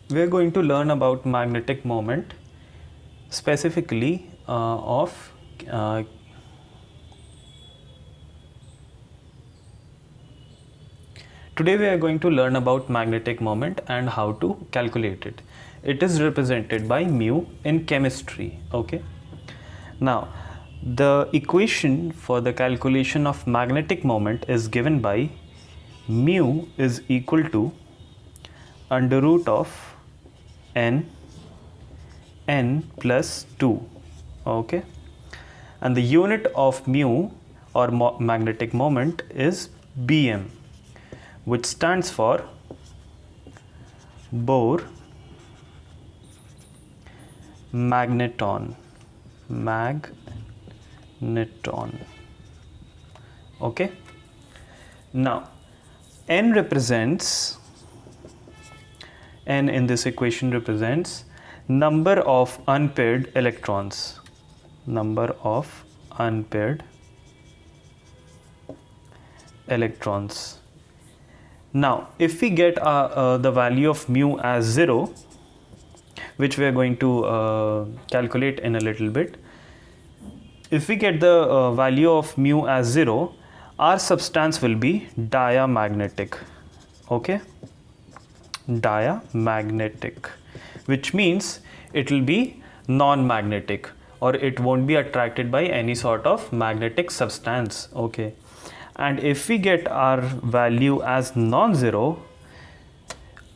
we are going to learn about magnetic moment, specifically of today we are going to learn about magnetic moment and how to calculate it. It is represented by mu in chemistry. Okay, now the equation for the calculation of magnetic moment is given by mu is equal to under root of n plus 2. Okay, and the unit of mu or magnetic moment is Bm, which stands for Bohr magneton. Okay, now n in this equation represents number of unpaired electrons. Now if we get the value of mu as 0, which we are going to calculate in a little bit, if we get the value of mu as 0, our substance will be diamagnetic. Okay, diamagnetic, which means it will be non-magnetic, or it won't be attracted by any sort of magnetic substance. Okay, and if we get our value as non-zero,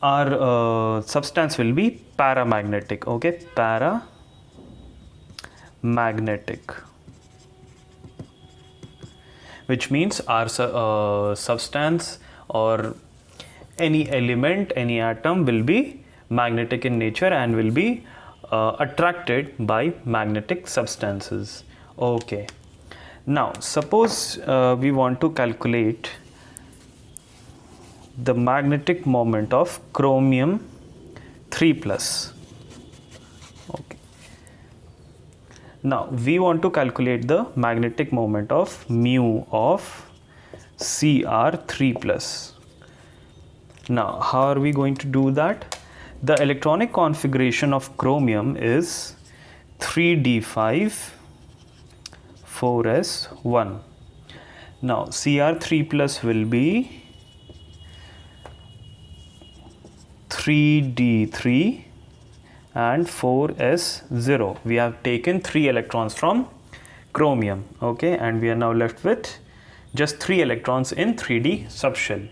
our substance will be paramagnetic. Okay, paramagnetic, which means our substance or any element, any atom will be magnetic in nature and will be attracted by magnetic substances. Okay, now suppose we want to calculate the magnetic moment of chromium 3+. Okay, now we want to calculate the magnetic moment of mu of Cr3+. Now how are we going to do that? The electronic configuration of chromium is 3d5 4s1. Now Cr3+ will be 3d3 and 4s0. We have taken 3 electrons from chromium. Okay, and we are now left with just 3 electrons in 3d subshell.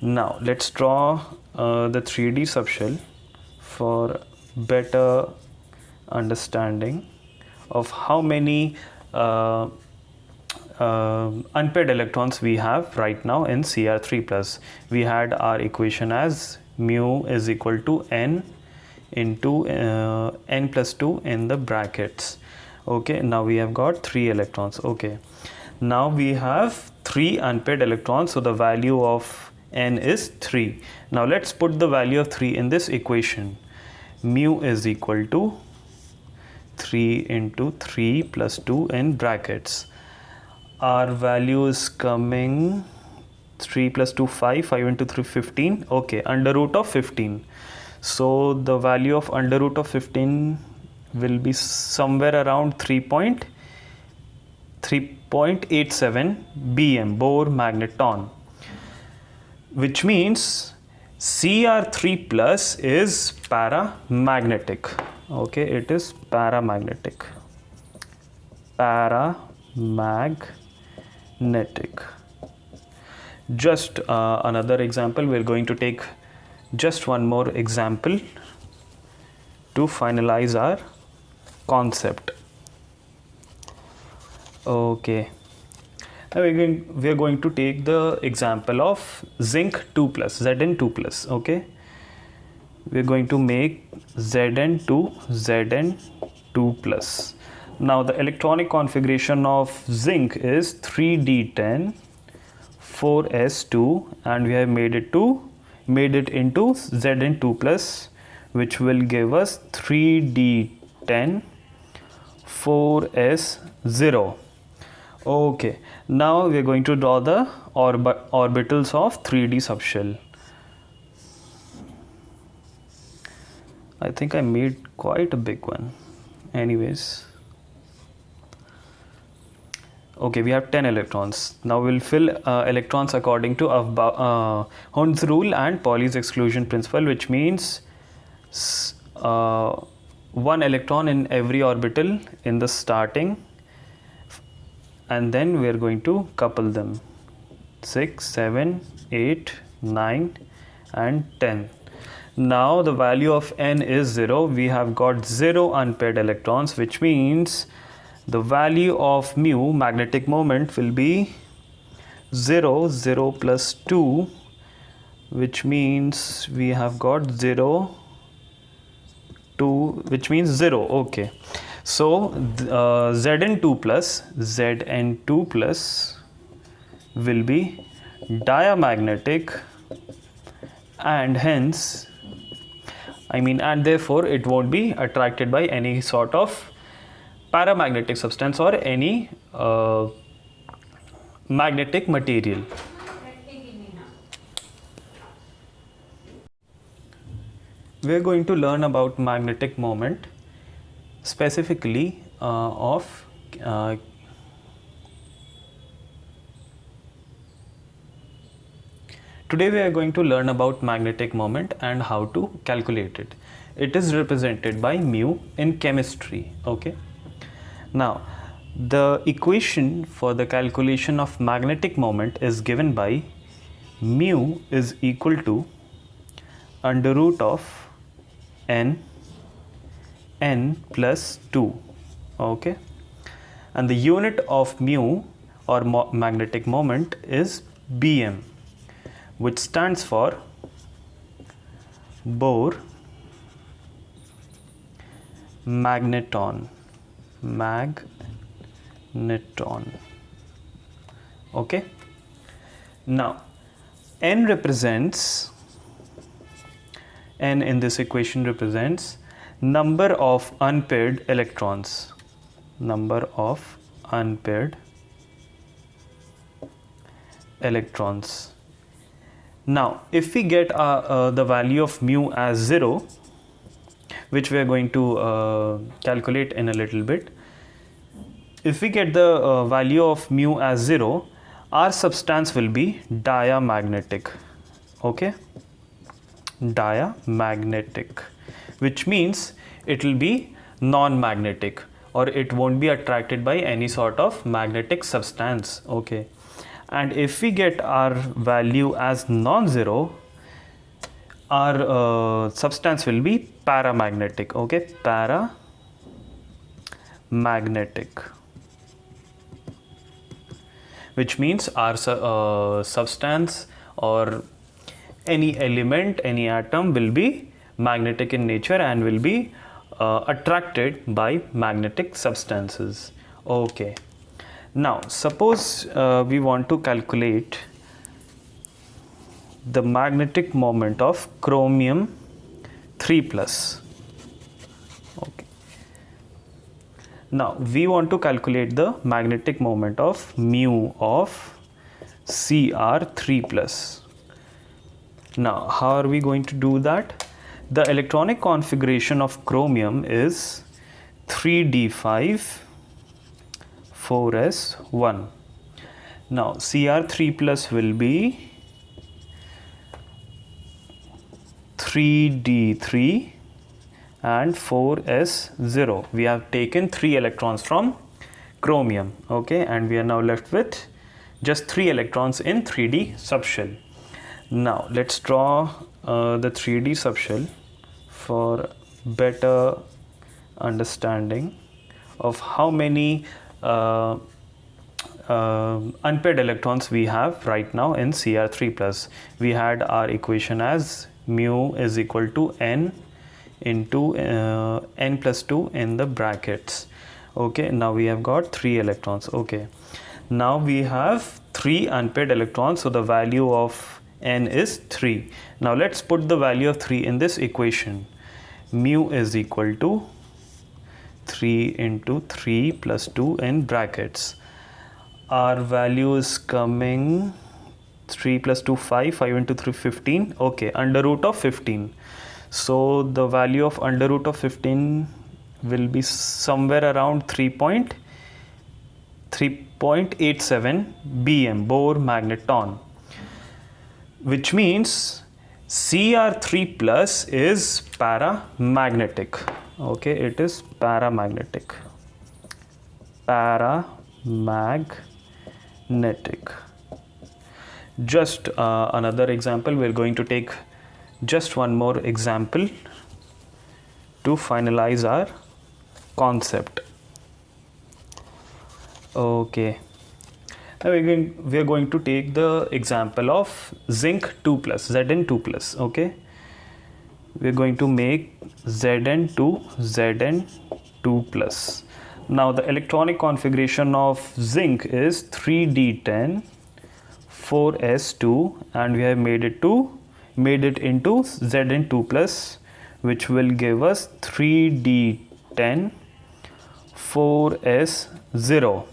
Now let's draw the 3d subshell for better understanding of how many unpaired electrons we have right now in Cr3+. We had our equation as mu is equal to n into n plus 2 in the brackets. Okay, now we have got 3 electrons. Okay, now we have 3 unpaired electrons, so the value of n is 3. Now let's put the value of 3 in this equation. Mu is equal to 3 into 3 plus 2 in brackets. Our value is coming 3 plus 2 5, 5 into 3 15. Okay, under root of 15. So the value of under root of 15 will be somewhere around 3.87 Bm, Bohr magneton, which means Cr3+ is paramagnetic. Okay, it is paramagnetic. Just another example. We're going to take just one more example to finalize our concept. Okay, now we are going to take the example of zinc 2+, Zn2+. Okay, we are going to make Zn2+. Now the electronic configuration of zinc is 3d10 4s2, and we have made it into Zn2+, which will give us 3d10 4s0. Okay, now we are going to draw the orbitals of 3d subshell. I think I made quite a big one. Anyways, okay, we have 10 electrons. Now we'll fill electrons according to Hund's rule and Pauli's exclusion principle, which means one electron in every orbital in the starting, and then we are going to couple them 6, 7, 8, 9 and 10. Now the value of n is 0. We have got 0 unpaired electrons, which means the value of mu, magnetic moment, will be 0, 0 plus 2, which means we have got 0, 2, which means 0. Okay, so Zn2 plus will be diamagnetic, and hence and therefore it won't be attracted by any sort of paramagnetic substance or any magnetic material. We are going to learn about magnetic moment, specifically today we are going to learn about magnetic moment and how to calculate it. It is represented by mu in chemistry. Okay. Now, the equation for the calculation of magnetic moment is given by mu is equal to under root of n plus 2. Okay, and the unit of mu or magnetic moment is Bm, which stands for Bohr magneton. Okay, now n in this equation represents number of unpaired electrons. Now if we get the value of mu as 0, which we are going to calculate in a little bit, if we get the value of mu as 0, our substance will be diamagnetic. Okay, diamagnetic, which means it will be non-magnetic, or it won't be attracted by any sort of magnetic substance. Okay, and if we get our value as non-zero, our substance will be paramagnetic. Okay, paramagnetic, which means our substance or any element, any atom will be magnetic in nature and will be attracted by magnetic substances. Okay, now suppose we want to calculate the magnetic moment of chromium 3+. Okay, now we want to calculate the magnetic moment of mu of Cr3+. Now, how are we going to do that? The electronic configuration of chromium is 3d5 4s1. Now, Cr3+ will be 3d3 and 4s0. We have taken 3 electrons from chromium. Okay, and we are now left with just 3 electrons in 3D subshell. Now let's draw the 3D subshell for better understanding of how many unpaired electrons we have right now in Cr3+. We had our equation as mu is equal to n into n plus 2 in the brackets. Okay, now we have got 3 electrons. Okay, now we have 3 unpaired electrons, so the value of n is 3. Now let's put the value of 3 in this equation. Mu is equal to 3 into 3 plus 2 in brackets. Our value is coming 3 plus 2 5, 5 into 3 15. Okay, under root of 15. So the value of under root of 15 will be somewhere around 3.87 bm, Bohr magneton, which means Cr3 plus is paramagnetic. Okay, it is paramagnetic. Just another example. We're going to take just one more example to finalize our concept. Okay, now we are going to take the example of zinc 2 plus, Zn2 plus. Okay, we are going to make Zn2 plus. Now the electronic configuration of zinc is 3d10 4s2, and we have made it into Zn2 plus, which will give us 3d10 4s0.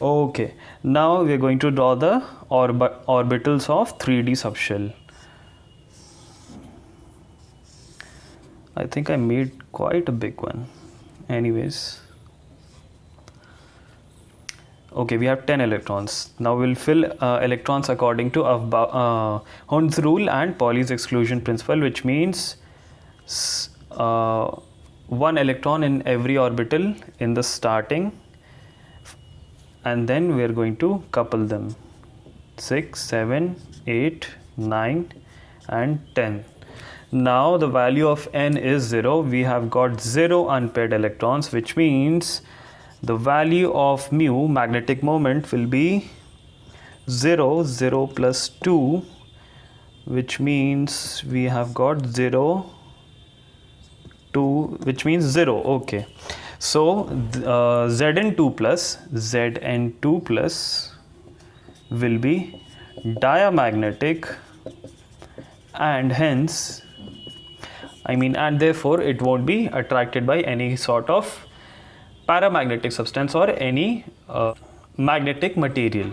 Okay, now we are going to draw the orbitals of 3d subshell. I think I made quite a big one. Anyways, okay, we have 10 electrons. Now we'll fill electrons according to Hund's rule and Pauli's exclusion principle, which means 1 electron in every orbital in the starting, and then we are going to couple them 6, 7, 8, 9 and 10. Now the value of n is 0. We have got 0 unpaired electrons, which means the value of mu, magnetic moment, will be 0, 0 plus 2, which means we have got 0, 2, which means 0. Okay, so Zn2 plus will be diamagnetic, and hence and therefore it won't be attracted by any sort of paramagnetic substance or any magnetic material.